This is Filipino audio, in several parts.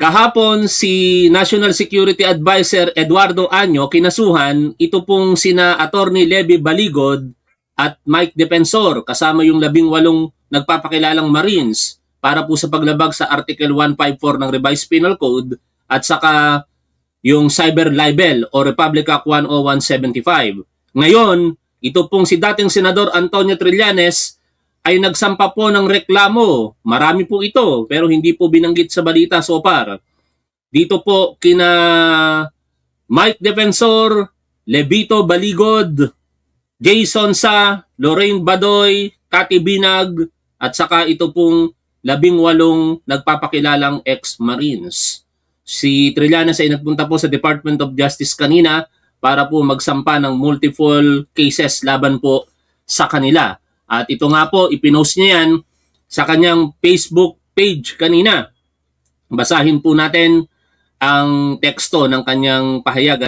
Kahapon si National Security Advisor Eduardo Año kinasuhan ito pong sina Attorney Levy Baligod at Mike Defensor kasama yung 18 nagpapakilalang Marines para po sa paglabag sa Article 154 ng Revised Penal Code at saka yung cyber libel o Republic Act 10175. Ngayon, ito pong si dating Senador Antonio Trillanes ay nagsampa po ng reklamo. Marami po ito pero hindi po binanggit sa balita so far. Dito po kina Mike Defensor, Levito Baligod, Jason Sa, Lorraine Badoy, Cathy Binag at saka ito pong 18 nagpapakilalang ex-Marines. Si Trillanes ay nagpunta po sa Department of Justice kanina para po magsampa ng multiple cases laban po sa kanila. At ito nga po, ipinost niya yan sa kanyang Facebook page kanina. Basahin po natin ang teksto ng kanyang pahayag.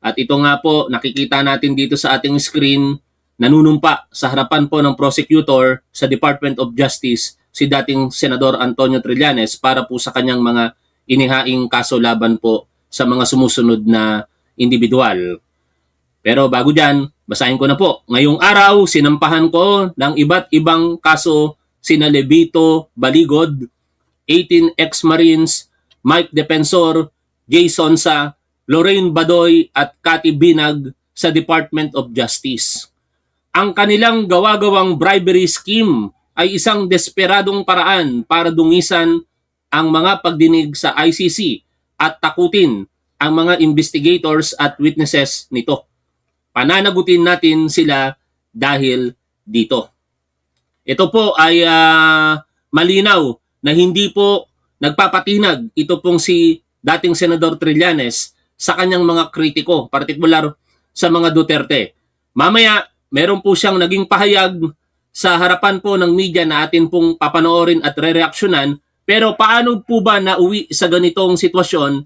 At ito nga po, nakikita natin dito sa ating screen, nanunumpa sa harapan po ng prosecutor sa Department of Justice si dating Senador Antonio Trillanes para po sa kanyang mga inihaing kaso laban po sa mga sumusunod na individual. Pero bago dyan, basahin ko na po. Ngayong araw, sinampahan ko ng iba't ibang kaso sina Levito Baligod, 18 ex-Marines, Mike Defensor, Jason Sa, Lorraine Badoy at Cathy Binag sa Department of Justice. Ang kanilang gawa-gawang bribery scheme ay isang desperadong paraan para dungisan ang mga pagdinig sa ICC at takutin ang mga investigators at witnesses nito. Pananagutin natin sila dahil dito. Ito po ay malinaw na hindi po nagpapatinag ito pong si dating Senador Trillanes sa kanyang mga kritiko, partikular sa mga Duterte. Mamaya, meron po siyang naging pahayag sa harapan po ng media na atin pong papanoorin at re-reaksyonan. Pero paano po ba nauwi sa ganitong sitwasyon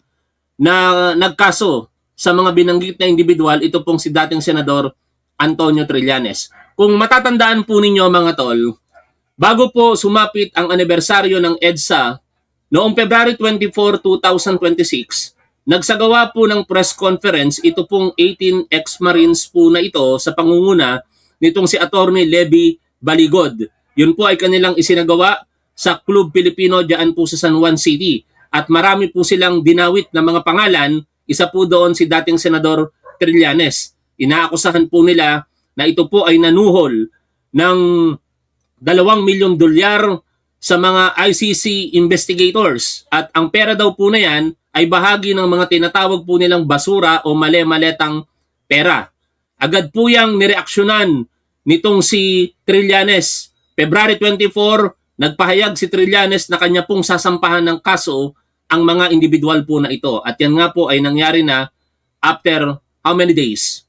na nagkaso sa mga binanggit na individual, ito pong si dating Senador Antonio Trillanes? Kung matatandaan po ninyo mga tol, bago po sumapit ang anibersaryo ng EDSA, noong February 24, 2026, nagsagawa po ng press conference ito pong 18 ex-Marines po na ito sa pangunguna nitong si Attorney Levy Baligod. Yun po ay kanilang isinagawa sa Club Pilipino diyan po sa San Juan City. At marami po silang dinawit na mga pangalan. Isa po doon si dating Senador Trillanes. Inaakusahan po nila na ito po ay nanuhol ng $2 milyon sa mga ICC investigators. At ang pera daw po na yan ay bahagi ng mga tinatawag po nilang basura o male-maletang pera. Agad po yang nireaksyonan nitong si Trillanes. February 24, nagpahayag si Trillanes na kanya pong sasampahan ng kaso ang mga individual po na ito. At yan nga po ay nangyari na after how many days?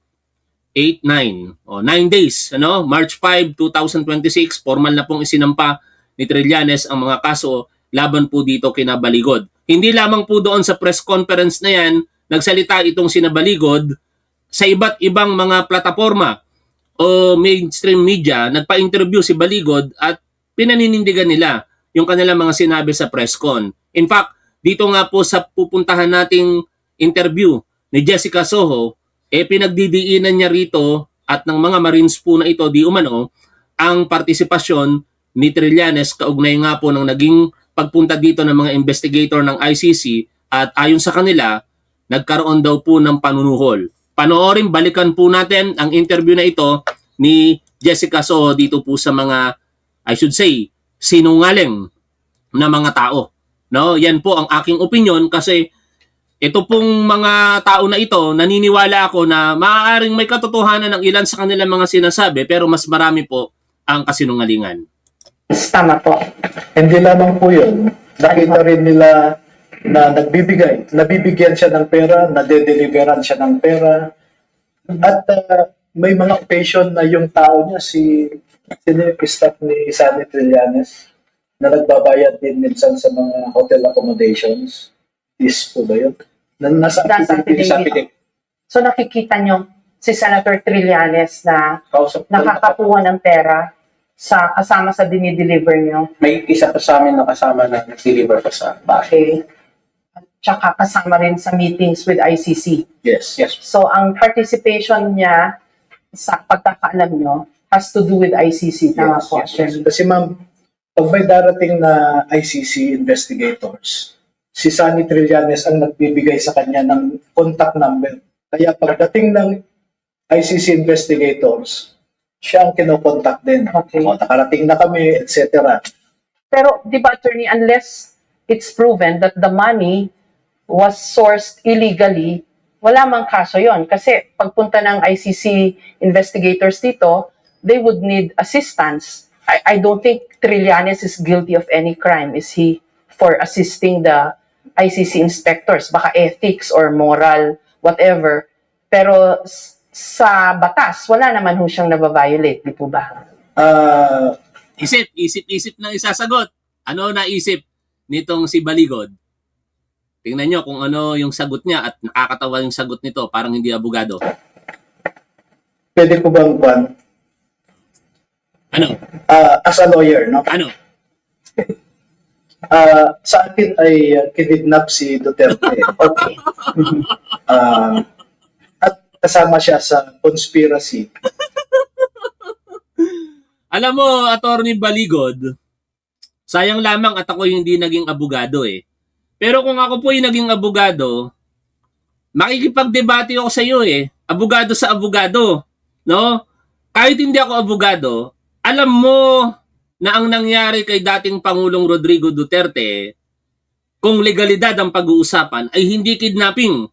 8, 9. 9 days. March 5, 2026, formal na pong isinampa ni Trillanes ang mga kaso laban po dito kina Baligod. Hindi lamang po doon sa press conference na yan, nagsalita itong sina Baligod sa iba't ibang mga plataforma o mainstream media, nagpa-interview si Baligod at pinaninindigan nila yung kanilang mga sinabi sa press con. In fact, dito nga po sa pupuntahan nating interview ni Jessica Soho, pinagdidiinan niya rito at ng mga Marines po na ito di umano ang partisipasyon ni Trillanes kaugnay nga po ng naging pagpunta dito ng mga investigator ng ICC at ayon sa kanila, nagkaroon daw po ng panunuhol. Panoorin, balikan po natin ang interview na ito ni Jessica Soho dito po sa mga, I should say, sinungaling na mga tao. Yan po ang aking opinion kasi ito pong mga tao na ito, naniniwala ako na maaaring may katotohanan ng ilan sa kanilang mga sinasabi pero mas marami po ang kasinungalingan. Tama po. Hindi lamang po yun. Nakita rin nila na nabibigyan siya ng pera, nadedeliveran siya ng pera. At may mga occasion na yung tao niya, si staff ni Sunny Trillanes, na nagbabayad din minsan sa mga hotel accommodations. Is po ba yun? Nasa affidavit. So nakikita nyo si Senator Trillanes na nakakakuha ng pera sa kasama sa dinideliver nyo. May isa pa sa amin na kasama na nag-deliver pa sa bahay. Okay. tsaka kasama rin sa meetings with ICC. Yes. So, ang participation niya sa pagkakaalam nyo has to do with ICC. Tama po, Attorney. Kasi ma'am, pag may darating na ICC investigators, si Sunny Trillanes ang nagbibigay sa kanya ng contact number. Kaya pagdating ng ICC investigators, siya ang kinokontak din. Okay. O, nakarating na kami, etc. Pero, di ba, Attorney, unless it's proven that the money was sourced illegally, wala mang kaso yon. Kasi pagpunta ng ICC investigators dito, they would need assistance. I don't think Trillanes is guilty of any crime. Is he for assisting the ICC inspectors? Baka ethics or moral, whatever. Pero sa batas, wala naman ho siyang nababiolate, di po ba? Isip na isasagot. Ano naisip nitong si Baligod? Tingnan nyo kung ano yung sagot niya at nakakatawa yung sagot nito, parang hindi abogado. Pwede ko bang Ano? as a lawyer, no? Ano? Sa akin ay kinidnap si Duterte. Okay. At kasama siya sa conspiracy. Alam mo, Attorney Baligod, sayang lamang at ako hindi naging abogado eh. Pero kung ako po yung naging abogado, makikipagdebate ako sa iyo eh. Abogado sa abogado. No? Kahit hindi ako abogado, alam mo na ang nangyari kay dating Pangulong Rodrigo Duterte, kung legalidad ang pag-uusapan, ay hindi kidnapping.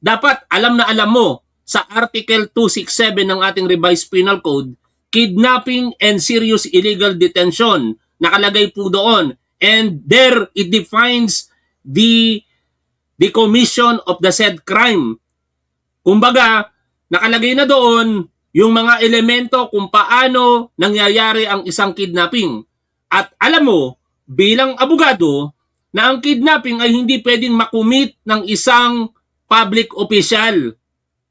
Dapat alam na alam mo, sa Article 267 ng ating Revised Penal Code, kidnapping and serious illegal detention. Nakalagay po doon. And there it defines the commission of the said crime. Kumbaga, nakalagay na doon yung mga elemento kung paano nangyayari ang isang kidnapping. At alam mo, bilang abogado, na ang kidnapping ay hindi pwedeng makumit ng isang public official.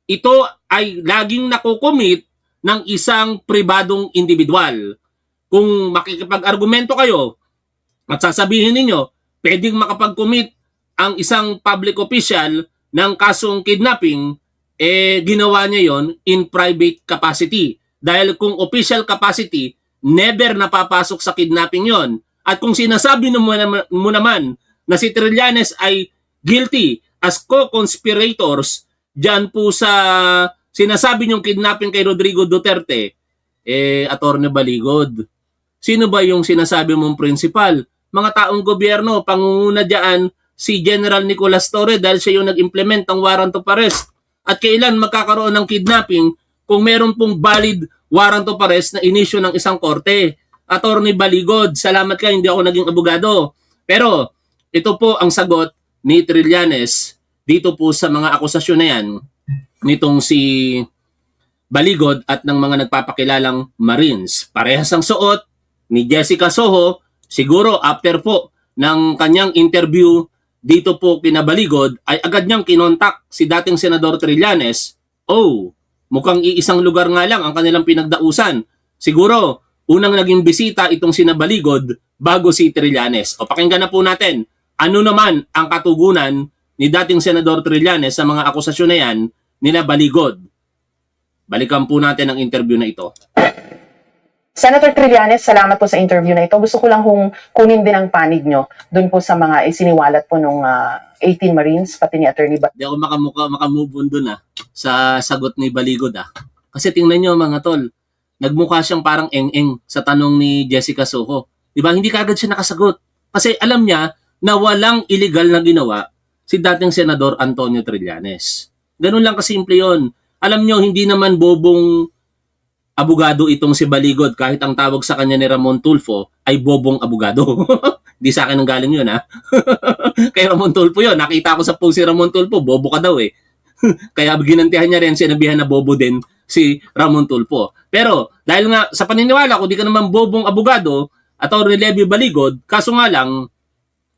Ito ay laging nakukumit ng isang pribadong individual. Kung makikipag-argumento kayo at sasabihin ninyo, pwedeng makapag-commit ang isang public official ng kasong kidnapping, ginawa niya yon in private capacity. Dahil kung official capacity, never napapasok sa kidnapping yon. At kung sinasabi mo naman na si Trillanes ay guilty as co-conspirators dyan po sa sinasabi niyong kidnapping kay Rodrigo Duterte, Attorney Baligod, sino ba yung sinasabi mong principal? Mga taong gobyerno, pangunguna dyan si General Nicolas Torre dahil siya yung nag-implement ng warrant of arrest. At kailan magkakaroon ng kidnapping kung meron pong valid warrant of arrest na inisyu ng isang korte? Attorney Baligod, salamat ka, hindi ako naging abogado. Pero ito po ang sagot ni Trillanes dito po sa mga akusasyon na yan nitong si Baligod at ng mga nagpapakilalang Marines. Parehas ang suot ni Jessica Soho, siguro after po ng kanyang interview dito po kina Baligod, ay agad niyang kinontak si dating Senador Trillanes. Oh, mukhang iisang lugar nga lang ang kanilang pinagdausan. Siguro, unang naging bisita itong sina Baligod bago si Trillanes. O pakinggan na po natin, ano naman ang katugunan ni dating Senador Trillanes sa mga akusasyon na yan nila Baligod. Balikan po natin ang interview na ito. Senator Trillanes, salamat po sa interview na ito. Gusto ko lang kunin din ang panig nyo dun po sa mga isiniwalat po nung 18 Marines, pati ni Attorney Di ako makamove on dun sa sagot ni Baligod Kasi tingnan nyo mga tol, nagmukha siyang parang eng-eng sa tanong ni Jessica Soho. Di ba? Hindi kaagad siya nakasagot. Kasi alam niya na walang illegal na ginawa si dating Senador Antonio Trillanes. Ganun lang kasimple yun. Alam nyo, hindi naman bobong abogado itong si Baligod kahit ang tawag sa kanya ni Ramon Tulfo ay bobong abogado. Di sa akin ang galing yun Kay Ramon Tulfo yun. Nakita ko sa post si Ramon Tulfo, bobo ka daw Kaya ginantihan niya rin, sinabihan na bobo din si Ramon Tulfo. Pero dahil nga sa paniniwala ko, di ka naman bobong abogado, Attorney Levy Baligod, kaso nga lang,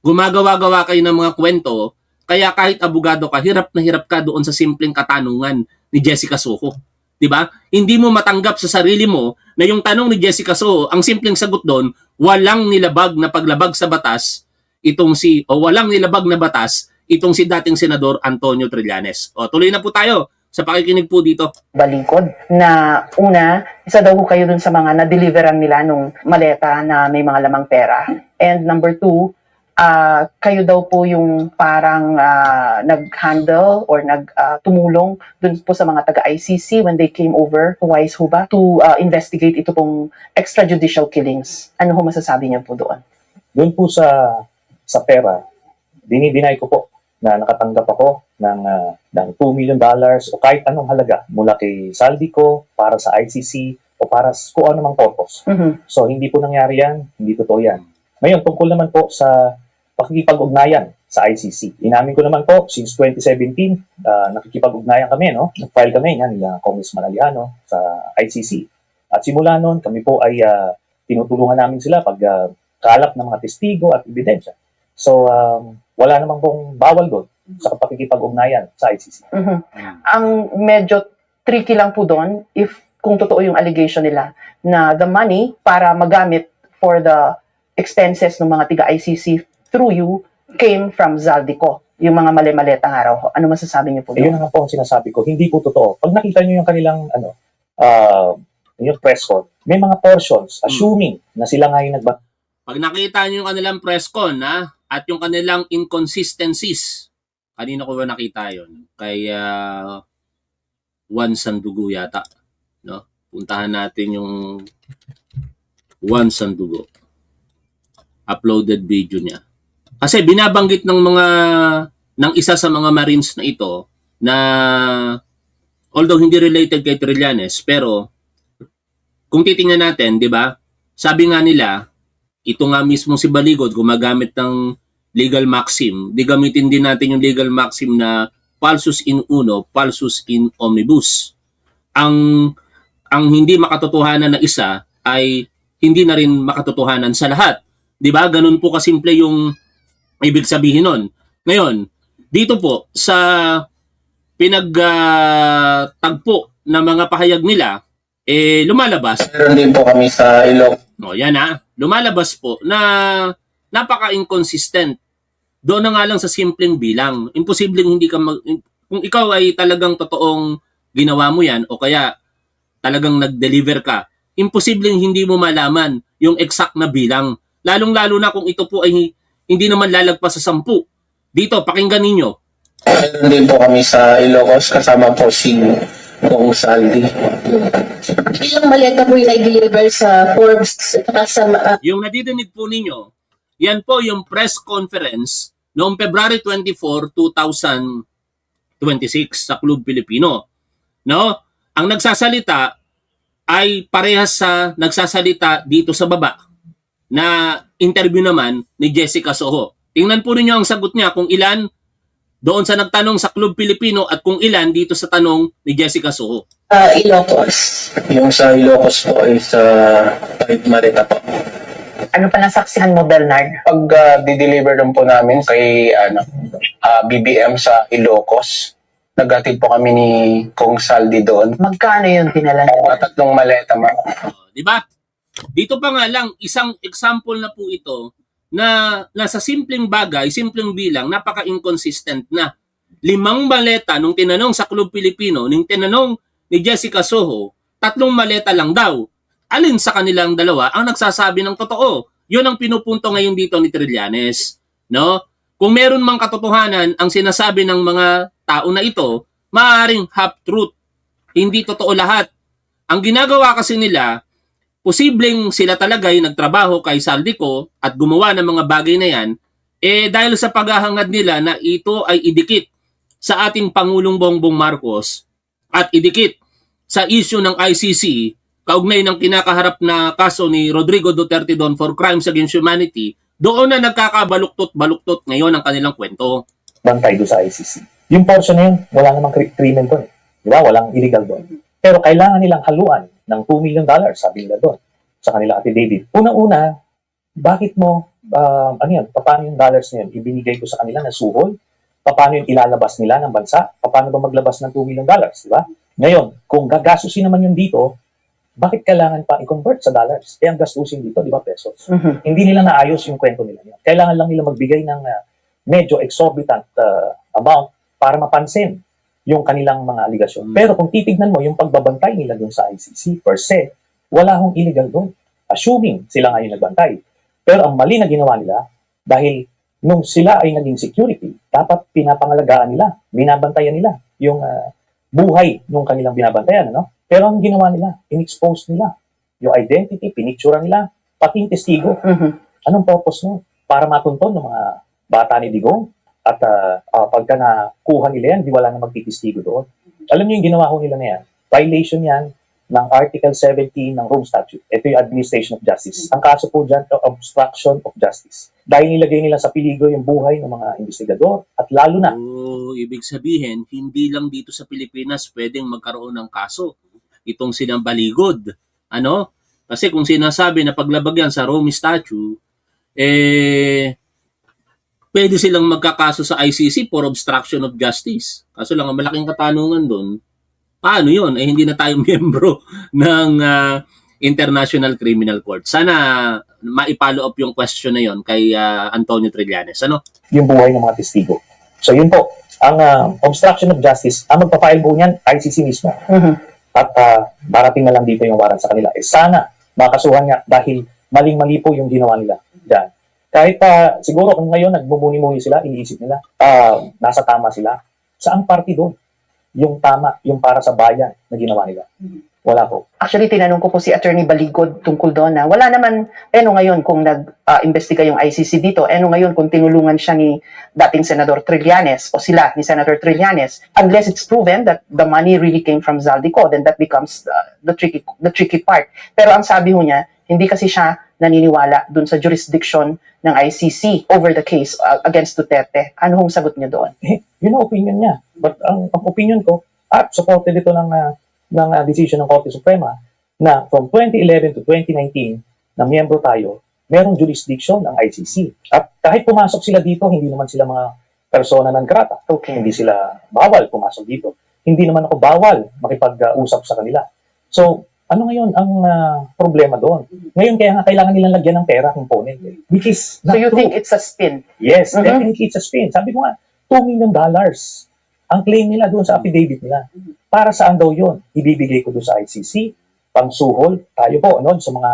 gumagawa-gawa kayo ng mga kwento, kaya kahit abogado ka, hirap na hirap ka doon sa simpleng katanungan ni Jessica Soho. Diba? Hindi mo matanggap sa sarili mo na yung tanong ni Jessica Soho, ang simpleng sagot doon, walang nilabag na paglabag sa batas walang nilabag na batas itong si dating Senador Antonio Trillanes. O, tuloy na po tayo sa pakikinig po dito. Balikod na una, isa daw ho kayo dun sa mga na-deliveran nila nung maleta na may mga lamang pera. And number two, kayo daw po yung parang nag-handle or tumulong dun po sa mga taga-ICC when they came over twice ho ba to investigate ito pong extrajudicial killings. Ano ho masasabi niyo po doon? Doon po sa pera, dinideny ko po na nakatanggap ako ng $2 million o kahit anong halaga mula kay Saldico para sa ICC o para kung ano mang purpose. Mhm. So hindi po nangyari yan, hindi totoo yan. Ngayon, tungkol naman po sa pakikipag-ugnayan sa ICC. Inamin ko naman po, since 2017, nakikipag-ugnayan kami, no? Nag-file kami yan nila Congressman Aliano sa ICC. At simula noon, kami po ay tinutulungan namin sila pag kalap ng mga testigo at ebidensya. So, wala namang pong bawal doon sa pakikipag-ugnayan sa ICC. Mhm. Ang medyo tricky lang po doon, if kung totoo yung allegation nila, na the money para magamit for the expenses ng mga tiga-ICC through you came from Zaldico, yung mga mali-maletang araw. Ano masasabi niyo po Yun doon? nga po ang sinasabi ko, hindi po totoo. Pag nakita niyo yung kanilang yung press con, may mga portions, assuming na sila nga yung Pag nakita nyo yung kanilang press con, at yung kanilang inconsistencies, kanina ko ba nakita yon? Kay Juan Sandugo yata. No? Puntahan natin yung Juan Sandugo. Uploaded video niya. Kasi binabanggit ng isa sa mga Marines na ito na although hindi related kay Trillanes, pero kung titingnan natin, 'di ba? Sabi nga nila, ito nga mismo si Baligod gumagamit ng legal maxim. Di gamitin din natin yung legal maxim na falsus in uno, falsus in omnibus. Ang hindi makatotohanan na isa ay hindi na rin makatotohanan sa lahat. 'Di ba? Ganun po kasimple yung ibig sabihin nun. Ngayon, dito po sa pinagtagpo na mga pahayag nila, lumalabas. Meron din po kami sa Ilocos. Yan lumalabas po na napaka-inconsistent. Doon na nga lang sa simpleng bilang. Imposibleng hindi ka kung ikaw ay talagang totoong ginawa mo yan o kaya talagang nag-deliver ka, imposibleng hindi mo malaman yung exact na bilang. Lalong-lalo na kung ito po ay hindi naman lalagpas sa 10. Dito, pakinggan ninyo. Meron din po kami sa Ilocos kasama po si Kong Saldi. Ilang maleta po yung nai-deliver sa Forbes at sa Yung nadidinig po ninyo, yan po yung press conference noong February 24, 2026 sa Club Pilipino. No? Ang nagsasalita ay parehas sa nagsasalita dito sa baba na interview naman ni Jessica Soho. Tingnan po ninyo ang sagot niya kung ilan doon sa nagtanong sa Club Pilipino at kung ilan dito sa tanong ni Jessica Soho. Ilocos. Yung sa Ilocos po ay sa Kahit Marita po. Ano pa nasaksihan mo, Bernard? Pag di-deliver din po namin kay BBM sa Ilocos, naghatid po kami ni Kong Saldi doon. Magkano yun dinala niyo? Mga 3 maleta ma. Di ba? Dito pa nga lang, isang example na po ito na nasa simpleng bagay, simpleng bilang, napaka-inconsistent na. 5 maleta nung tinanong sa Club Pilipino, nung tinanong ni Jessica Soho, 3 maleta lang daw. Alin sa kanilang dalawa ang nagsasabi ng totoo? Yun ang pinupunto ngayon dito ni Trillanes. No? Kung meron mang katotohanan ang sinasabi ng mga tao na ito, maaaring half-truth. Hindi totoo lahat. Ang ginagawa kasi nila, posibleng sila talaga ay nagtrabaho kay Saldico at gumawa ng mga bagay na yan, dahil sa paghahangad nila na ito ay idikit sa ating Pangulong Bongbong Marcos at idikit sa issue ng ICC, kaugnay ng kinakaharap na kaso ni Rodrigo Duterte doon for crimes against humanity, doon na nagkakabaluktot-baluktot ngayon ang kanilang kwento. bantay doon sa ICC. Yung portion na yun, wala namang krimen doon. Di ba? Walang illegal doon. Pero kailangan nilang haluan ng $2 million, sabi nila doon, sa kanila affidavit. Una-una, bakit mo, paano yung dollars na yun? Ibinigay ko sa kanila na suhol? Paano yung ilalabas nila ng bansa? Paano ba maglabas ng $2 million? Di ba? Ngayon, kung gagasusin naman yun dito, bakit kailangan pa i-convert sa dollars? Ang gastusin dito, di ba, pesos? Mhm. Hindi nila naayos yung kwento nila. Kailangan lang nila magbigay ng medyo exorbitant amount para mapansin yung kanilang mga aligasyon. Pero kung titignan mo yung pagbabantay nila doon sa ICC per se, wala hong illegal doon. Assuming sila nga yung nagbantay. Pero ang mali na ginawa nila, dahil nung sila ay naging security, dapat pinapangalagaan nila, binabantayan nila yung buhay ng kanilang binabantayan. Ano? Pero ang ginawa nila, in-expose nila yung identity, pinictura nila, pati yung testigo. Anong purpose nun? Para matunton ng mga bata ni Digong at pagka nakuha nila yan, di wala na magtitistigo doon. Alam niyo yung ginawa ko nila na yan? Violation yan ng Article 17 ng Rome Statute. Ito yung Administration of Justice. Ang kaso po dyan, obstruction of justice. Dahil nilagay nila sa peligro yung buhay ng mga investigador at lalo na. So, ibig sabihin, hindi lang dito sa Pilipinas pwedeng magkaroon ng kaso. Itong silang Baligod. Ano? Kasi kung sinasabi na paglabag yan sa Rome Statute, pwede silang magkakaso sa ICC for obstruction of justice. Kaso lang, ang malaking katanungan doon, paano yun? Hindi na tayo miyembro ng International Criminal Court. Sana ma-follow up yung question na yon kay Antonio Trillanes. Ano? Yung buhay ng mga testigo. So yun po, ang obstruction of justice, ang magpa-file po niyan, ICC mismo. At darating na lang dito yung warrant sa kanila. Sana makasuhan nga dahil maling-mali po yung ginawa nila dyan. Kahit siguro kung ngayon nagbumuni-muni sila, iniisip nila, nasa tama sila. Saang party doon? Yung tama, yung para sa bayan na ginawa nila. Wala po. Actually, tinanong ko po si Attorney Baligod tungkol doon na wala naman, ngayon kung nag-investiga yung ICC dito, ngayon kung tinulungan siya ni dating Senador Trillanes o sila ni Senator Trillanes, unless it's proven that the money really came from Zaldico, then that becomes the tricky part. Pero ang sabi ho niya, hindi kasi siya naniniwala dun sa jurisdiction ng ICC over the case against Duterte. Ano hong sagot niya doon? Yun ang opinion niya. But ang opinion ko, supported ito ng decision ng Korte Suprema na from 2011 to 2019 na miyembro tayo, merong jurisdiction ng ICC. At kahit pumasok sila dito, hindi naman sila mga persona non grata. Okay. Hindi sila bawal pumasok dito. Hindi naman ako bawal makipag-usap sa kanila. So, ano ngayon ang problema doon? Ngayon kaya nga kailangan nilang lagyan ng pera component. Which is So not you true. think it's a spin? Yes, definitely it's a spin. Sabi ko nga, $2 million ang claim nila doon sa affidavit nila. Para saan daw yun? Ibibigay ko doon sa ICC, pangsuhol, tayo po, sa mga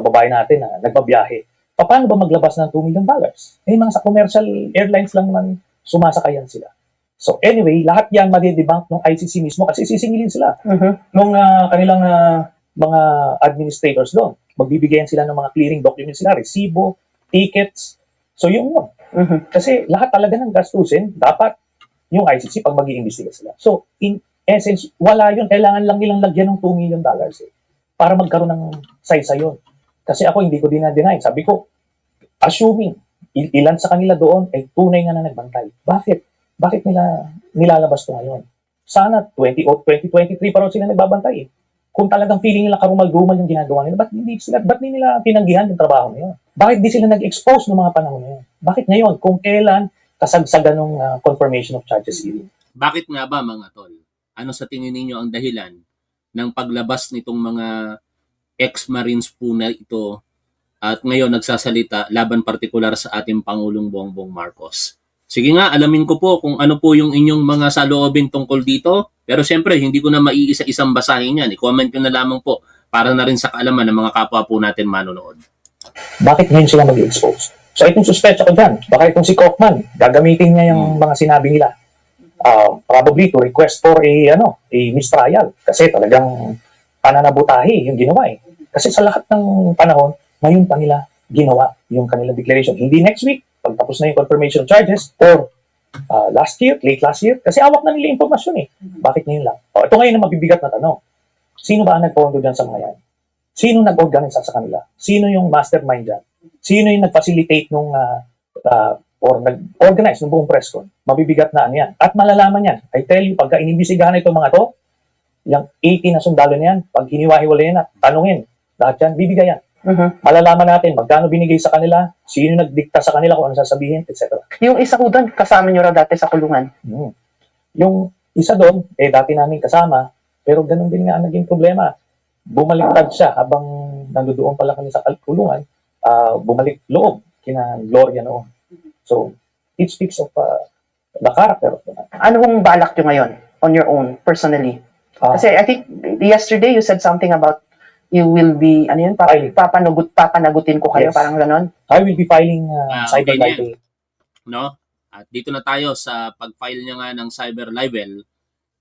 kababayan natin na nagbabiyahe. Paano ba maglabas ng $2 million? Mga sa commercial airlines lang naman sumasakayan sila. So anyway, lahat yan madidebunk ng ICC mismo kasi sisingilin sila nung kanilang mga administrators doon. Magbibigyan sila ng mga clearing documents sila, resibo, tickets. So yung kasi lahat talaga ng gastusin, dapat yung ICC pag mag-iimbestiga sila. So in essence, wala yun. Kailangan lang nilang lagyan ng $2 million para magkaroon ng saysa yun. Kasi ako hindi ko din na-deny. Sabi ko, assuming ilan sa kanila doon ay tunay nga na nagbantay. Bakit nila nilalabas to ngayon? Sana 2023 pa rin sila nagbabantay. Kung talagang feeling nila karumal-dumal yung ginagawa nila, ba't di nila tinanggihan yung trabaho na yun? Bakit di sila nag-expose ng mga panahon na yun? Bakit ngayon? Kung kailan kasagsagan ng confirmation of charges hearing? Bakit nga ba mga tol? Ano sa tingin ninyo ang dahilan ng paglabas nitong mga ex-Marines po na ito at ngayon nagsasalita laban partikular sa ating Pangulong Bongbong Marcos? Sige nga, alamin ko po kung ano po yung inyong mga saloobin tungkol dito. Pero siyempre, hindi ko na maiisa-isang basahin yan. I-comment ko na lamang po para na rin sa kaalaman ng mga kapwa po natin manonood. Bakit ngayon sila mag-expose? So itong suspect ako dyan, baka itong si Kaufman, gagamitin niya yung mga sinabi nila. Probably to request for a mistrial. Kasi talagang pananabutahi yung ginawa eh. Kasi sa lahat ng panahon, ngayon pa nila ginawa yung kanilang declaration. Hindi next week, pagtapos na yung confirmation charges, or late last year, kasi awak na nila impormasyon eh. Bakit ngayon lang? Ito ngayon ang mabibigat na tanong. Sino ba ang nagpondo dyan sa mga yan? Sino nag-organize sa kanila? Sino yung mastermind dyan? Sino yung nag-facilitate nung or nag-organize ng buong press con? Mabibigat na ano yan. At malalaman yan. I tell you, pagka inimbisigahan na itong mga to, yung 80 na sundalo na yan, pag hiniwa-hiwala yan at tanungin, lahat yan, bibigay yan. Malalaman natin magkano binigay sa kanila, sino nagdikta sa kanila kung ano sasabihin, etc. Yung isa ko doon, kasama nyo raw dati sa kulungan. Yung isa doon, dati namin kasama, pero ganun din nga ang naging problema. Bumaliktad siya habang nandoon pala kami sa kulungan, bumalik loob kina Gloria noon. So, it speaks of the character of the man. Ano hong balak nyo ngayon on your own, personally? Kasi I think yesterday you said something about you will be, ano yun, Filing. papanagutin ko kayo, Yes. parang ganon. I will be filing cyber ganyan. libel. No? At dito na tayo sa pag-file niya nga ng cyber libel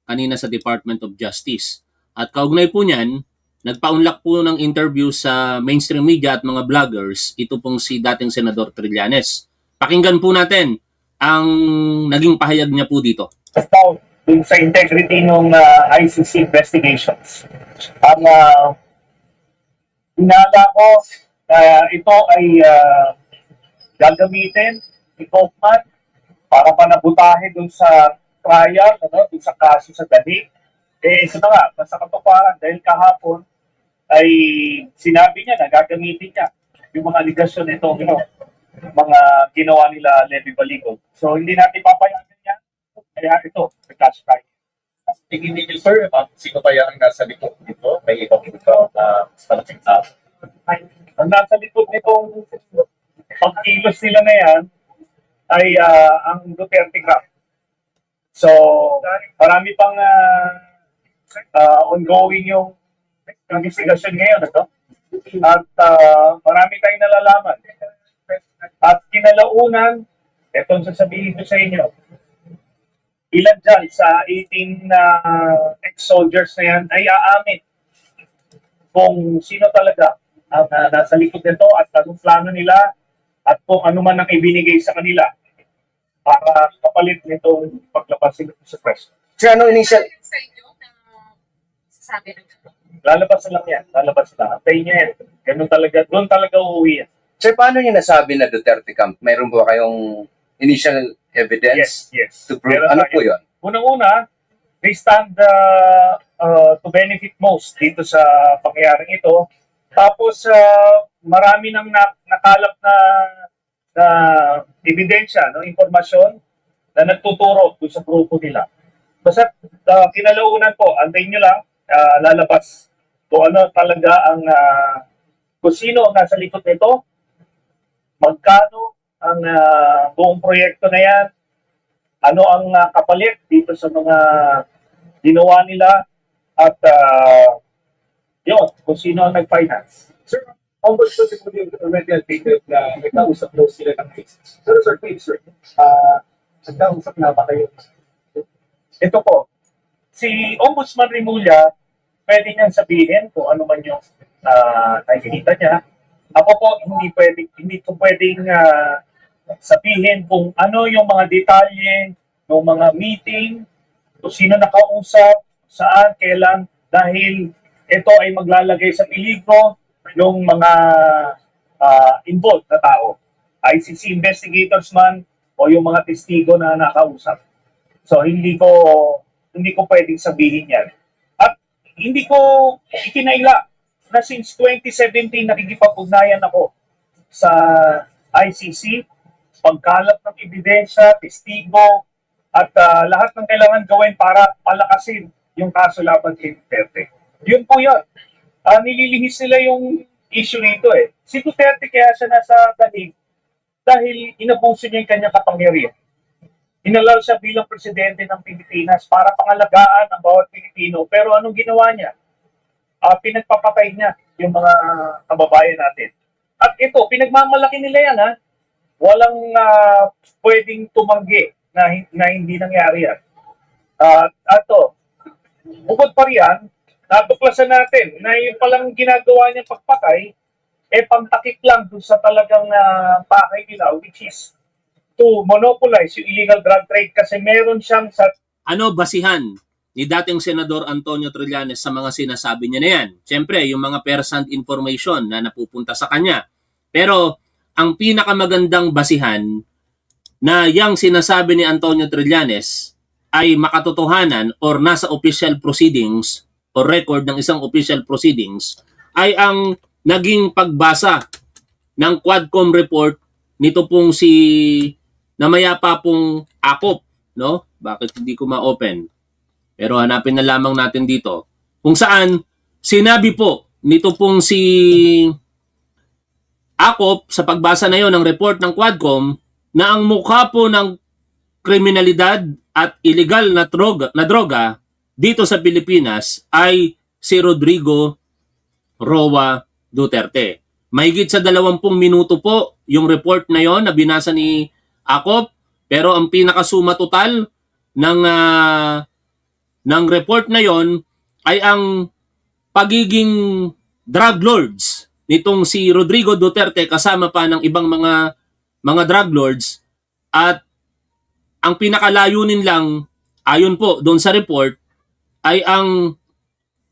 kanina sa Department of Justice. At kaugnay po niyan, nagpaunlak po ng interview sa mainstream media at mga vloggers, ito pong si dating Senador Trillanes. Pakinggan po natin ang naging pahayag niya po dito. About dun sa integrity ng ICC investigations. Ang inala ko ito ay gagamitin ni Kaufman para panabutahe dun sa trial, dun sa kaso sa Dahi. Ito na nga, nasa katuparan dahil kahapon ay sinabi niya na gagamitin niya yung mga aligasyon nito, mga ginawa nila Levy Baligo. So hindi natin papayagan yan. Kaya ito, nagkaso tayo. Tingin ninyo, sir, sino kaya ang nasa likod dito? May ibang ikaw na malaking tao. Ang nasa likod nitong pagkilos nila na yan ay ang Duterte Group. So, marami pang ongoing yung investigasyon ngayon. At marami tayong nalalaman. At kinalaunan, etong sasabihin ko sa inyo, ilan dyan sa 18 ex-soldiers na yan ay aamin kung sino talaga ang nasa likod nito at anong plano nila at kung ano man ang ibinigay sa kanila para kapalit nitong paglabas nito sa press. Sir, ano initial? Sa inyo na sasabi ng Lalabas na lang yan. Lalabas na. Antayin niya yan. Ganun talaga. Doon talaga uuwi yan. Sir, paano niyo nasabi na Duterte camp? Mayroon ba kayong initial evidence Yes. to prove? Meron Ano tayo. po yun? Unang-una, they stand to benefit most dito sa pangyayaring ito. Tapos, marami nang nakalap na ebidensya, impormasyon na nagtuturo doon sa grupo nila. Basta kinalaunan po, antayin nyo lang, lalabas kung ano talaga ang, kung sino ang nasa likod nito, magkano ang buong proyekto na yan, ano ang kapalit dito sa mga ginawa nila, at yun, kung sino ang nag-finance. Sir, how much does it be already updated na nagkausap daw sila ng cases? Sir, please, sir. Nagkausap na ba kayo? Ito po, si Ombudsman Rimulya, pwede niyang sabihin kung ano man yung nakikita niya. Ako po, hindi ko pwedeng sabihin kung ano yung mga detalye ng mga meeting, kung sino nakausap, saan, kailan, dahil ito ay maglalagay sa peligro ng mga involved na tao. ICC investigators man o yung mga testigo na nakausap. So hindi ko pwedeng sabihin yan. At hindi ko ikinaila na since 2017 nakikipag-ugnayan ako sa ICC, pagkalap ng ebidensya, testigo, at lahat ng kailangan gawin para palakasin yung kaso laban kay Duterte. Yun po yun. Nililihis nila yung issue nito eh. Si Duterte kaya siya nasa dalig dahil inabuso niya yung kanyang kapangyarihan. Inalal siya bilang presidente ng Pilipinas para pangalagaan ang bawat Pilipino. Pero anong ginawa niya? Pinagpapatay niya yung mga kababayan natin. At ito, pinagmamalaki nila yan ha. Walang pwedeng tumanggi na hindi nangyari yan. Bukod pa riyan, natuklasan natin na yung palang ginagawa niyang pagpatay, pangtakip lang dun sa talagang pakay nila, which is to monopolize yung illegal drug trade kasi meron siyang sa Ano basihan ni dating Senador Antonio Trillanes sa mga sinasabi niya na yan? Siyempre, yung mga first-hand information na napupunta sa kanya. Pero ang pinakamagandang basihan na yung sinasabi ni Antonio Trillanes ay makatotohanan or nasa official proceedings or record ng isang official proceedings ay ang naging pagbasa ng Quadcom report nito pong si namayapa pong akop, no? Bakit hindi ko ma-open? Pero hanapin na lamang natin dito. Kung saan sinabi po nito pong si Akop sa pagbasa na yon ng report ng Quadcom na ang mukha po ng kriminalidad at illegal na droga dito sa Pilipinas ay si Rodrigo Roa Duterte. Mahigit sa 20 minuto po yung report na yon na binasa ni Akop, pero ang pinakasuma total ng report na yon ay ang pagiging drug lords nitong si Rodrigo Duterte kasama pa ng ibang mga drug lords, at ang pinakalayunin lang ayon po doon sa report ay ang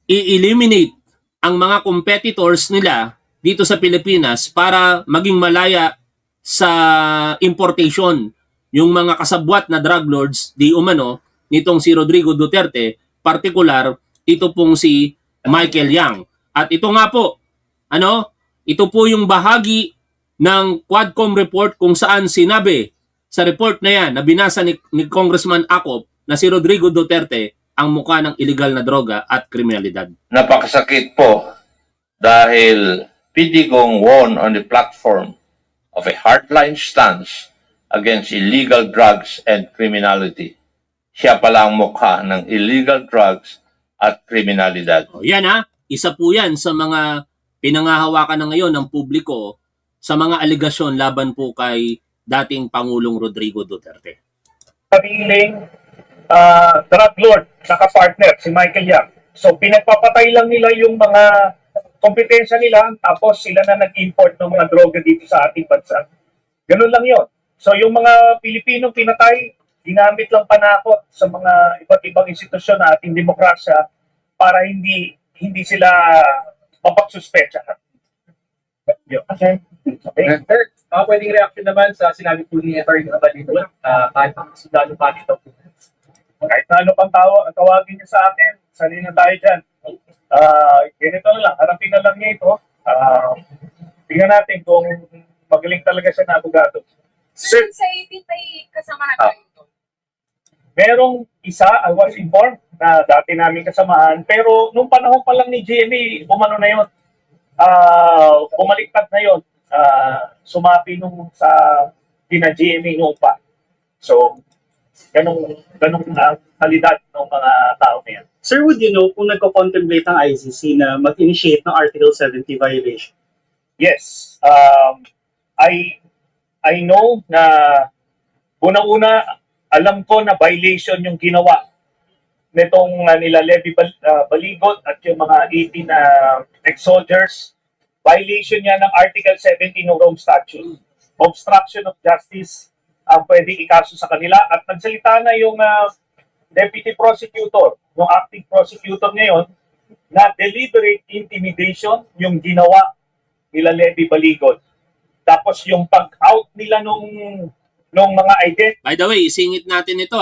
i-eliminate ang mga competitors nila dito sa Pilipinas para maging malaya sa importation yung mga kasabwat na drug lords di umano nitong si Rodrigo Duterte, partikular ito pong si Michael Yang. At ito nga po, ito po yung bahagi ng Quadcom report kung saan sinabi sa report na yan na binasa ni Congressman Acop na si Rodrigo Duterte ang mukha ng illegal na droga at kriminalidad. Napakasakit po dahil Pidigong won on the platform of a hardline stance against illegal drugs and criminality. Siya pala ang mukha ng illegal drugs at kriminalidad. Yan isa po yan sa mga pinangahawakan na ngayon ng publiko sa mga alegasyon laban po kay dating Pangulong Rodrigo Duterte. Sariling drug lord, saka partner, si Michael Yang. So pinagpapatay lang nila yung mga kompetensya nila, tapos sila na nag-import ng mga droga dito sa ating bansa. Ganun lang yon. So yung mga Pilipinong pinatay, ginamit lang panakot sa mga iba't ibang institusyon na ating demokrasya para hindi sila mapagsuspecha. Okay. Sir, pwedeng reaction naman sa sinabi po ni Atty. Abalido, kahit ang sundalo pa dito. Kahit na ano pang tawagin niya sa akin, sali na tayo dyan. Ganito na lang, harapin na lang niya ito. Tingnan natin kung magaling talaga siya na abogado. Sir, sa 18 may kasamahan kayo doon? Merong isa, I was informed, na dati namin kasamahan, pero nung panahon pa lang ni GMA, umano na yun, bumaliktad na yun, sumapi nung sa kina GMA noon pa. So, ganong kalidad ng mga tao na yan. Sir, would you know kung nagko-contemplate ang ICC na mag-initiate ng Article 70 violation? Yes. I know na unang-una, alam ko na violation yung ginawa nitong nila Levy Baligot at yung mga 18 na ex-soldiers. Violation niya ng Article 70 ng Rome Statute. Obstruction of justice ang pwedeng ikaso sa kanila. At nagsalita na yung deputy prosecutor, yung acting prosecutor ngayon, na deliberate intimidation yung ginawa nila Levy Baligot. Tapos yung pag-out nila nung mga identity. By the way, isingit natin ito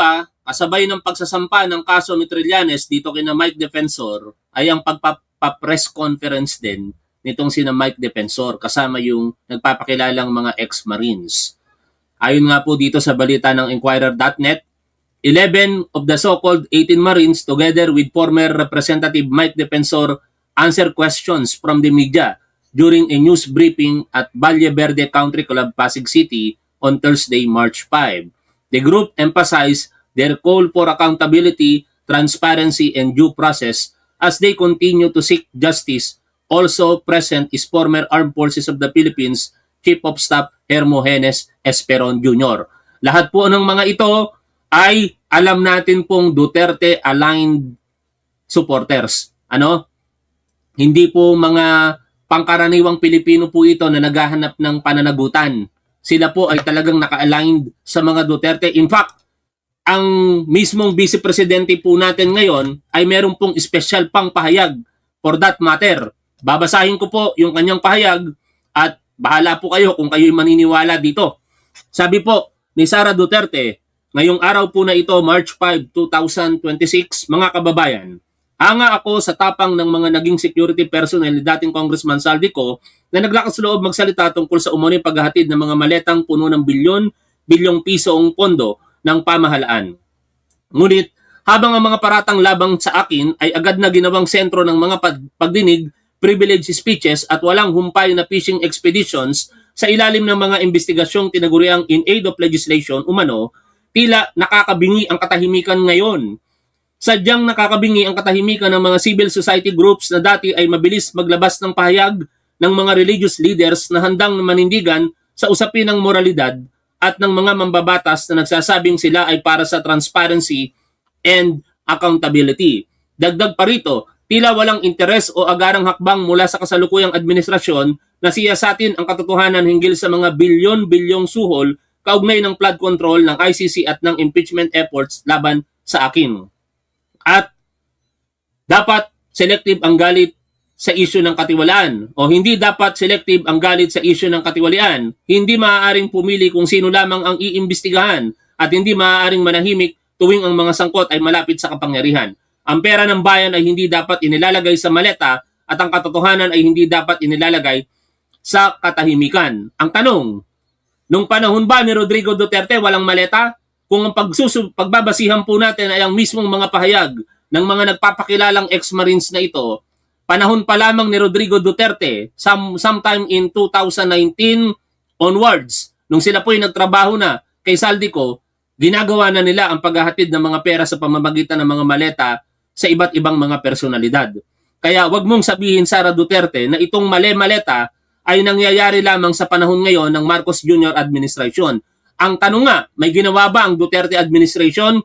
kasabay ng pagsasampa ng kaso ni Trillanes dito kina Mike Defensor ay ang pagpa-press conference din nitong sina Mike Defensor kasama yung nagpapakilalang mga ex-Marines. Ayon nga po dito sa balita ng Inquirer.net, 11 of the so-called 18 Marines together with former Representative Mike Defensor answer questions from the media during a news briefing at Valle Verde Country Club, Pasig City on Thursday, March 5. The group emphasized their call for accountability, transparency, and due process as they continue to seek justice. Also present is former Armed Forces of the Philippines Chief of Staff Hermogenes Esperon Jr. Lahat po ng mga ito ay alam natin pong Duterte-aligned supporters. Hindi po mga pangkaraniwang Pilipino po ito na naghahanap ng pananagutan. Sila po ay talagang naka-aligned sa mga Duterte. In fact, ang mismong Vice Presidente po natin ngayon ay meron pong special pang pahayag for that matter. Babasahin ko po yung kanyang pahayag at bahala po kayo kung kayo'y maniniwala dito. Sabi po ni Sara Duterte, ngayong araw po na ito, March 5, 2026, mga kababayan, hanga ako sa tapang ng mga naging security personnel ni dating Congressman Saldico na naglakas loob magsalita tungkol sa umuning paghahatid ng mga maletang puno ng bilyong pisong pondo ng pamahalaan. Ngunit, habang ang mga paratang labang sa akin ay agad na ginawang sentro ng mga pagdinig, privilege speeches at walang humpay na fishing expeditions, sa ilalim ng mga investigasyong tinaguriang in aid of legislation umano, tila nakakabingi ang katahimikan ngayon. Sadyang nakakabingi ang katahimikan ng mga civil society groups na dati ay mabilis maglabas ng pahayag ng mga religious leaders na handang manindigan sa usapin ng moralidad at ng mga mambabatas na nagsasabing sila ay para sa transparency and accountability. Dagdag pa rito, tila walang interes o agarang hakbang mula sa kasalukuyang administrasyon na siyasatin ang katotohanan hinggil sa mga bilyon-bilyong suhol kaugnay ng flood control ng ICC at ng impeachment efforts laban sa akin. At dapat selective ang galit sa isyu ng katiwalaan o hindi dapat selective ang galit sa isyu ng katiwalian. Hindi maaaring pumili kung sino lamang ang iimbestigahan at hindi maaaring manahimik tuwing ang mga sangkot ay malapit sa kapangyarihan. Ang pera ng bayan ay hindi dapat inilalagay sa maleta at ang katotohanan ay hindi dapat inilalagay sa katahimikan. Ang tanong, nung panahon ba ni Rodrigo Duterte walang maleta? Kung ang pagbabasihan po natin ay ang mismong mga pahayag ng mga nagpapakilalang ex-marines na ito, panahon pa lamang ni Rodrigo Duterte, sometime in 2019 onwards, nung sila po ay nagtrabaho na kay Saldico, ginagawa na nila ang paghahatid ng mga pera sa pamamagitan ng mga maleta sa iba't ibang mga personalidad. Kaya wag mong sabihin, Sara Duterte, na itong maleta ay nangyayari lamang sa panahon ngayon ng Marcos Jr. administration. Ang tanong nga, may ginawa ba ang Duterte administration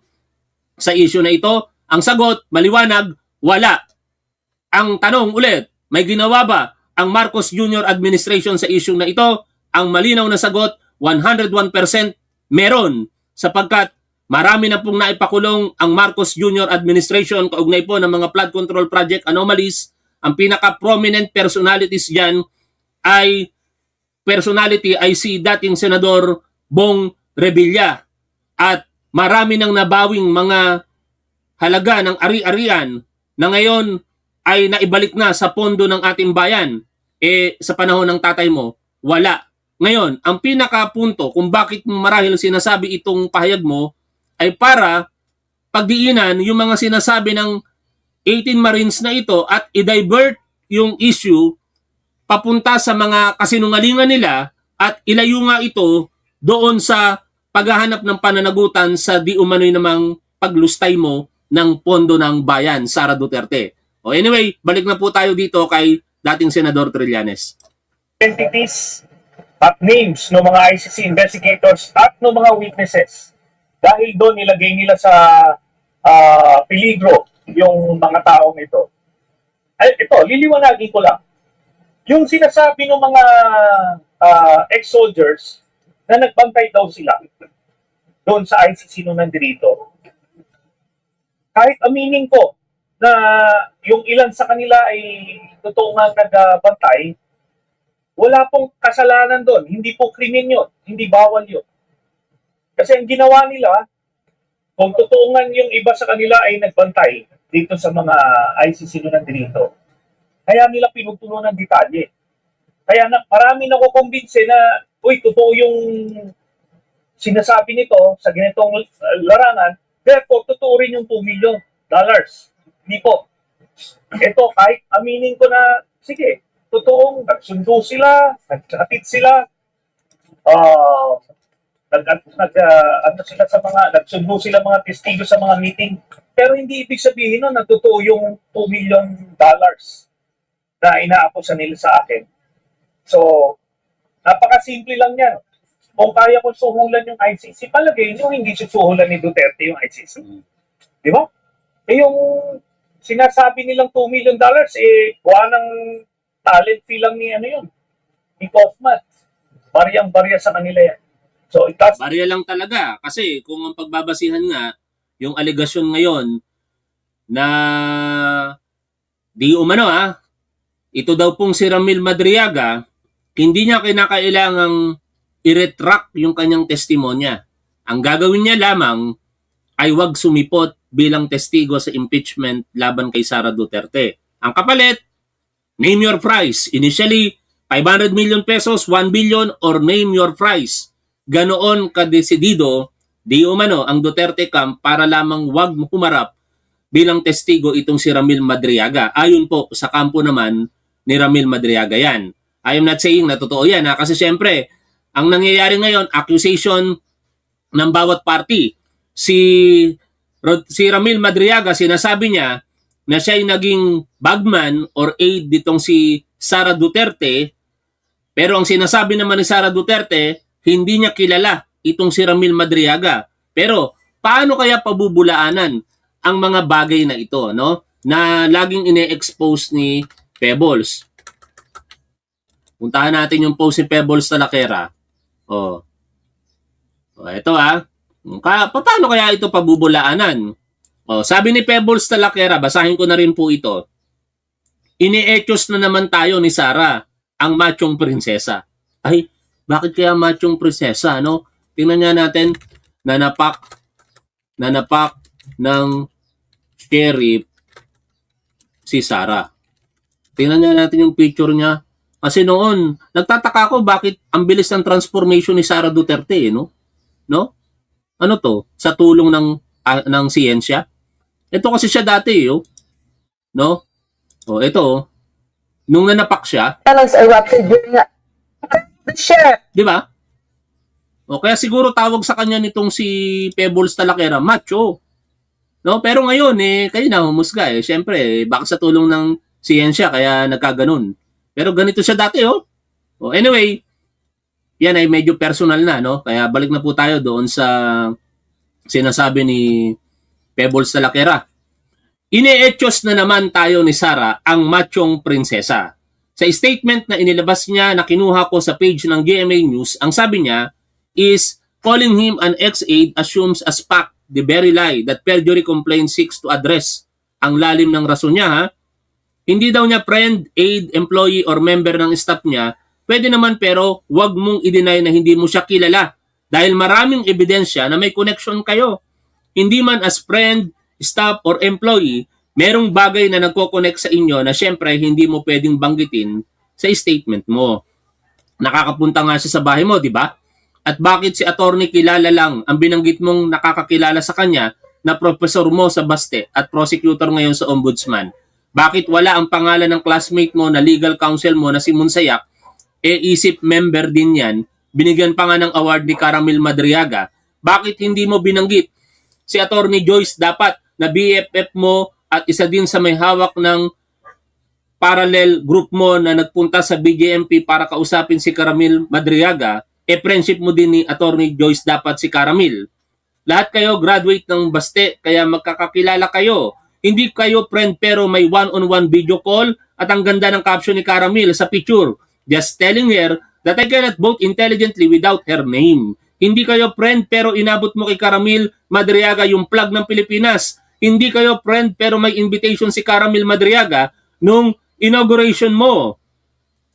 sa issue na ito? Ang sagot, maliwanag, wala. Ang tanong ulit, may ginawa ba ang Marcos Jr. administration sa issue na ito? Ang malinaw na sagot, 101% meron, sapagkat marami na pong naipakulong ang Marcos Jr. administration kaugnay po ng mga flood control project anomalies. Ang pinaka-prominent personalities dyan ay si dating Senador Bong Revilla. At marami nang nabawing mga halaga ng ari-arian na ngayon ay naibalik na sa pondo ng ating bayan. Sa panahon ng tatay mo, wala. Ngayon, ang pinakapunto kung bakit marahil sinasabi itong pahayag mo ay para pagdiinan yung mga sinasabi ng 18 Marines na ito at i-divert yung issue papunta sa mga kasinungalingan nila at ilayo nga ito doon sa paghahanap ng pananagutan sa di umano'y namang paglustay mo ng pondo ng bayan, Sara Duterte. O anyway, balik na po tayo dito kay dating Senador Trillanes. Entities at names ng mga ICC investigators at ng mga witnesses. Dahil doon nilagay nila sa peligro yung mga taong ito. Ay, ito, liliwanagin ko lang. Yung sinasabi ng mga ex-soldiers na nagbantay daw sila doon sa ICC nung nandito. Kahit aminin ko na yung ilan sa kanila ay totoo nga nagbantay, wala pong kasalanan doon. Hindi po krimen yun. Hindi bawal yun. Kasi ang ginawa nila, kung totoo nga yung iba sa kanila ay nagbantay dito sa mga ICC nung nandito, kaya nila pinugtulo ng detalye. Kaya marami nakukumbinse na, uy, totoo yung sinasabi nito sa ganitong larangan, therefore, totoo rin yung $2 million. Hindi po. Ito, kahit aminin ko na, sige, totoong nagsundo sila, nagchatid sila, nagsundo sila mga testigo sa mga meeting. Pero hindi ibig sabihin nun na totoo yung $2 million na inaakusa nila sa akin. So, napakasimple lang yan. Kung kaya kong suhulan yung ICC, palagay nyo hindi susuhulan ni Duterte yung ICC. Di ba? Yung sinasabi nilang $2 million, kuha ng talent fee lang ni yun, ni Kaufman. Bariyang-barya sa kanila yan. So, barya lang talaga. Kasi kung ang pagbabasihan nga, yung alegasyon ngayon na di umano ito daw pong si Ramil Madriaga, hindi niya kinakailangang i-retract yung kanyang testimonya. Ang gagawin niya lamang ay wag sumipot bilang testigo sa impeachment laban kay Sara Duterte. Ang kapalit, name your price. Initially, 500 million pesos, 1 billion, or name your price. Ganoon kadesidido, di umano ang Duterte camp para lamang wag humarap bilang testigo itong si Ramil Madriaga. Ayon po sa kampo naman ni Ramil Madriaga yan. I am not saying na totoo yan, ha? Kasi syempre, ang nangyayari ngayon, accusation ng bawat party. Si Ramil Madriaga, sinasabi niya na siya ay naging bagman or aide ditong si Sara Duterte, pero ang sinasabi naman ni Sara Duterte, hindi niya kilala itong si Ramil Madriaga. Pero paano kaya pabubulaanan ang mga bagay na ito, no? Na laging ine-expose ni Pebbles. Puntahan natin yung post ni Pebbles Talakera. Oh. Ito paano kaya ito pabubulaanan? Sabi ni Pebbles Talakera, basahin ko na rin po ito. Ini-etyos na naman tayo ni Sara, ang machong prinsesa. Ay, bakit kaya machong prinsesa, no? Tingnan nga natin, nanapak ng sheriff si Sara. Tingnan nga natin yung picture niya. Kasi noon, nagtataka ako bakit ang bilis ng transformation ni Sara Duterte, no? No? Ano to? Sa tulong ng siyensya? Ito kasi siya dati, no? Ito, nung nanapak siya, erupted during the sheriff. di ba? Kaya siguro tawag sa kanya nitong si Pebbles Talakera, macho. No? Pero ngayon, kayo na humusga. Siyempre, baka sa tulong ng siyensya, kaya nagkaganon. Pero ganito siya dati, Anyway, yan ay medyo personal na, no? Kaya balik na po tayo doon sa sinasabi ni Pebbles Talakera. Ine-etyos na naman tayo ni Sara, ang machong prinsesa. Sa statement na inilabas niya na kinuha ko sa page ng GMA News, ang sabi niya is calling him an ex-aide assumes as fact the very lie that perjury complaint seeks to address. Ang lalim ng rason niya, ha? Hindi daw niya friend, aide, employee, or member ng staff niya. Pwede naman pero wag mong i-deny na hindi mo siya kilala dahil maraming ebidensya na may connection kayo. Hindi man as friend, staff, or employee, merong bagay na nagko-connect sa inyo na syempre hindi mo pwedeng banggitin sa statement mo. Nakakapunta nga siya sa bahay mo, di ba? At bakit si attorney kilala lang ang binanggit mong nakakakilala sa kanya na professor mo sa Baste at prosecutor ngayon sa ombudsman? Bakit wala ang pangalan ng classmate mo na legal counsel mo na si Monsayak? Isip member din yan. Binigyan pa nga ng award ni Caramel Madriaga. Bakit hindi mo binanggit si Attorney Joyce dapat na BFF mo at isa din sa may hawak ng parallel group mo na nagpunta sa BJMP para kausapin si Caramel Madriaga? Friendship mo din ni Attorney Joyce dapat si Caramel. Lahat kayo graduate ng Baste kaya magkakakilala kayo. Hindi kayo friend pero may one-on-one video call at ang ganda ng caption ni Caramel sa picture. Just telling her that I cannot vote intelligently without her name. Hindi kayo friend pero inabot mo kay Caramel Madriaga yung plug ng Pilipinas. Hindi kayo friend pero may invitation si Caramel Madriaga nung inauguration mo.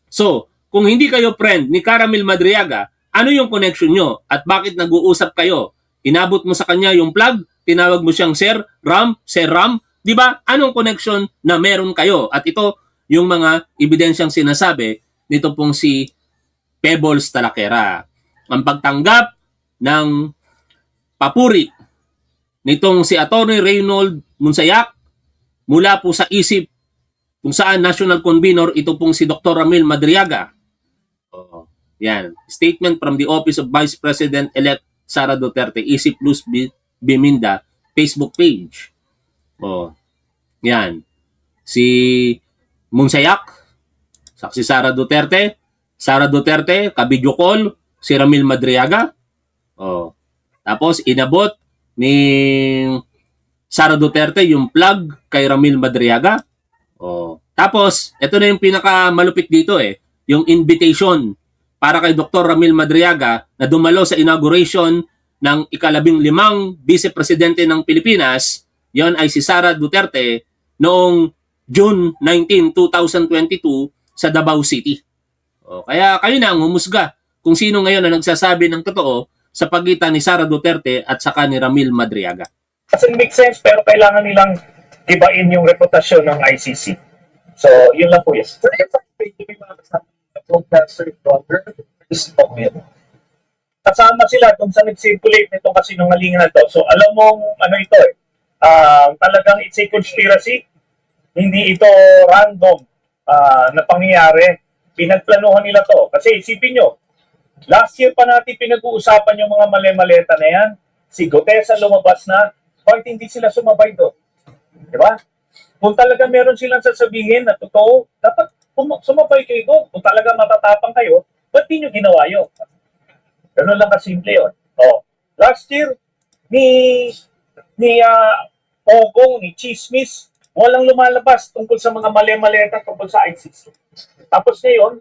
So, kung hindi kayo friend ni Caramel Madriaga, ano yung connection nyo at bakit nag-uusap kayo? Inabot mo sa kanya yung plug, tinawag mo siyang Sir Ram, di ba? Anong connection na meron kayo? At ito yung mga ebidensyang sinasabi nito pong si Pebbles Talakera. Ang pagtanggap ng papuri nitong si Attorney Reynold Monsayak mula po sa isip kung saan national convener ito pong si Dr. Ramil Madriaga. Yan. Statement from the Office of Vice President-elect Sara Duterte, isip Luz Biminda, Facebook page. Yan. Si Monsayak, saksi Sara Duterte, ka-video call, si Ramil Madriaga. Tapos, inabot ni Sara Duterte yung plug kay Ramil Madriaga. Tapos, ito na yung pinakamalupit dito yung invitation para kay Dr. Ramil Madriaga na dumalo sa inauguration ng ika-15 Vice Presidente ng Pilipinas. Yon ay si Sara Duterte noong June 19, 2022 sa Davao City. Kaya kayo na ang humusga kung sino ngayon ang nagsasabi ng totoo sa pagitan ni Sara Duterte at saka ni Ramil Madriaga. Doesn't make sense pero kailangan nilang ibain yung reputasyon ng ICC. So, yun lang po yes. Kasama sila kung sa nag-circulate nitong kasinungalingan na to. So, alam mong ano ito talagang it's a conspiracy. Hindi ito random na pangyayari. pinagplanuhan nila to. Kasi isipin nyo, last year pa natin pinag-uusapan yung mga mali-maleta na yan. Si Gotesa lumabas na, bakit hindi sila sumabay doon? Di ba? Kung talaga meron silang sasabihin na totoo, dapat sumabay kayo doon. Kung talaga matatapang kayo, ba't di nyo ginawa yun? Ganun lang kasimple yun. Oh, last year, ni Ogong, ni Chismis, walang lumalabas tungkol sa mga mali-maleta tungkol sa ICC. Tapos ngayon,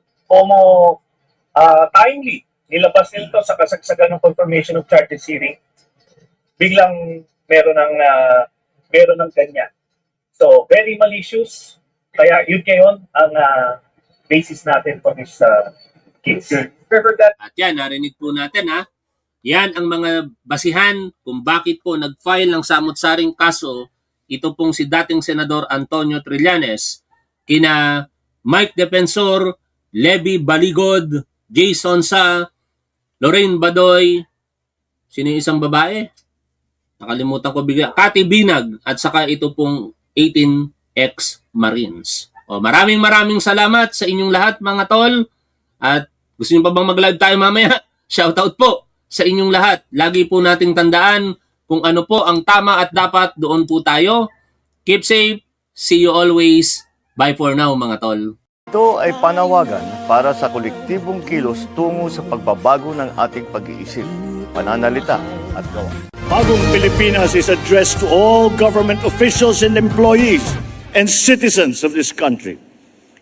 timely, nilabas nila ito sa kasagsagan ng confirmation of charges hearing. Biglang meron ng ganyan. So, very malicious. Kaya yun ngayon ang basis natin for this case. At yan, narinig po natin ha. Yan ang mga basihan kung bakit po nag-file ng samot-saring kaso ito pong si dating Senador Antonio Trillanes kina Mike Defensor, Levy Baligod, Jason Sa, Lorraine Badoy, sino yung isang babae? Nakalimutan ko bigla. Cathy Binag at saka ito pong 18 ex-Marines. O, maraming salamat sa inyong lahat mga tol. At gusto niyo pa bang mag-live tayo mamaya? Shoutout po sa inyong lahat. Lagi po nating tandaan kung ano po ang tama at dapat, doon po tayo. Keep safe. See you always. Bye for now mga tol. Ito ay panawagan para sa kolektibong kilos tungo sa pagbabago ng ating pag-iisip, pananalita at gawa. Bagong Pilipinas is addressed to all government officials and employees and citizens of this country.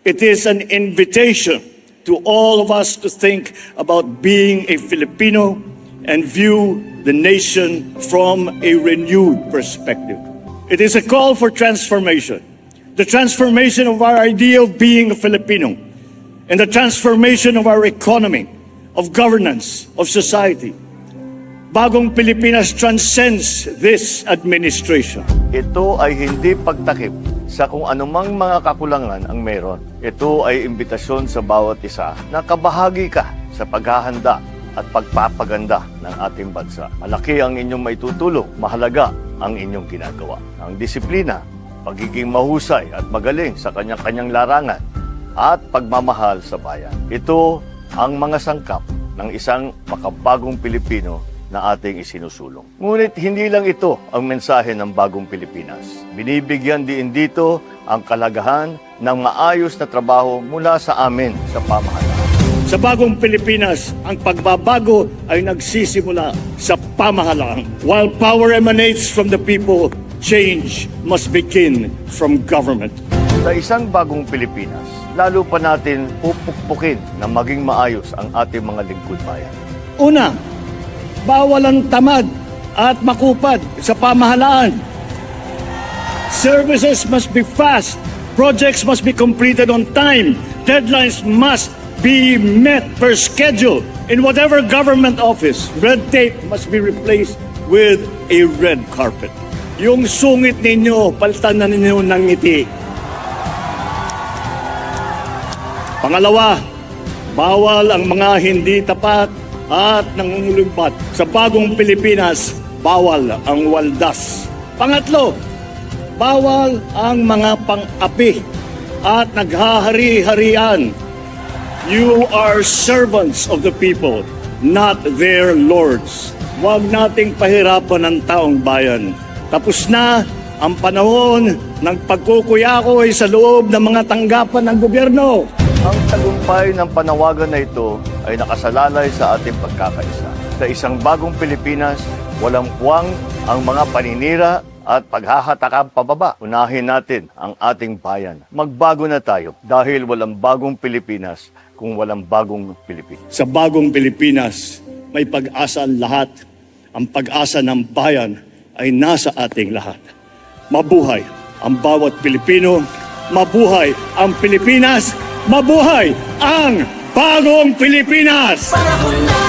It is an invitation to all of us to think about being a Filipino and view the nation from a renewed perspective. It is a call for transformation. The transformation of our idea of being a Filipino and the transformation of our economy, of governance, of society. Bagong Pilipinas transcends this administration. Ito ay hindi pagtakip sa kung anumang mga kakulangan ang meron. Ito ay imbitasyon sa bawat isa na kabahagi ka sa paghahanda at pagpapaganda ng ating bansa. Malaki ang inyong maitutulong, mahalaga ang inyong ginagawa. Ang disiplina, pagiging mahusay at magaling sa kanyang-kanyang larangan at pagmamahal sa bayan. Ito ang mga sangkap ng isang makabagong Pilipino na ating isinusulong. Ngunit hindi lang ito ang mensahe ng Bagong Pilipinas. Binibigyan din dito ang kalagahan ng maayos na trabaho mula sa amin sa pamahalaan. Sa Bagong Pilipinas, ang pagbabago ay nagsisimula sa pamahalaan. While power emanates from the people, change must begin from government. Sa isang Bagong Pilipinas, lalo pa natin pupukpukin na maging maayos ang ating mga lingkod bayan. Una, bawal ang tamad at makupad sa pamahalaan. Services must be fast. Projects must be completed on time. Deadlines must be met per schedule. In whatever government office, red tape must be replaced with a red carpet. Yung sungit ninyo, palitan na ninyo ng ngiti. Pangalawa, bawal ang mga hindi tapat at nangungulumpat. Sa Bagong Pilipinas, bawal ang waldas. Pangatlo, bawal ang mga pang-api at naghahari-harian. You are servants of the people, not their lords. Huwag nating pahirapan ang taong bayan. Tapos na ang panahon ng pagkukuyakoy sa loob ng mga tanggapan ng gobyerno. Ang tagumpay ng panawagan na ito ay nakasalalay sa ating pagkakaisa. Sa isang Bagong Pilipinas, walang puwang ang mga paninira at paghahatakang pababa. Unahin natin ang ating bayan. Magbago na tayo dahil walang bagong Pilipinas kung walang bagong Pilipinas. Sa Bagong Pilipinas, may pag-asa ang lahat. Ang pag-asa ng bayan ay nasa ating lahat. Mabuhay ang bawat Pilipino. Mabuhay ang Pilipinas. Mabuhay ang Bagong Pilipinas! Panahon na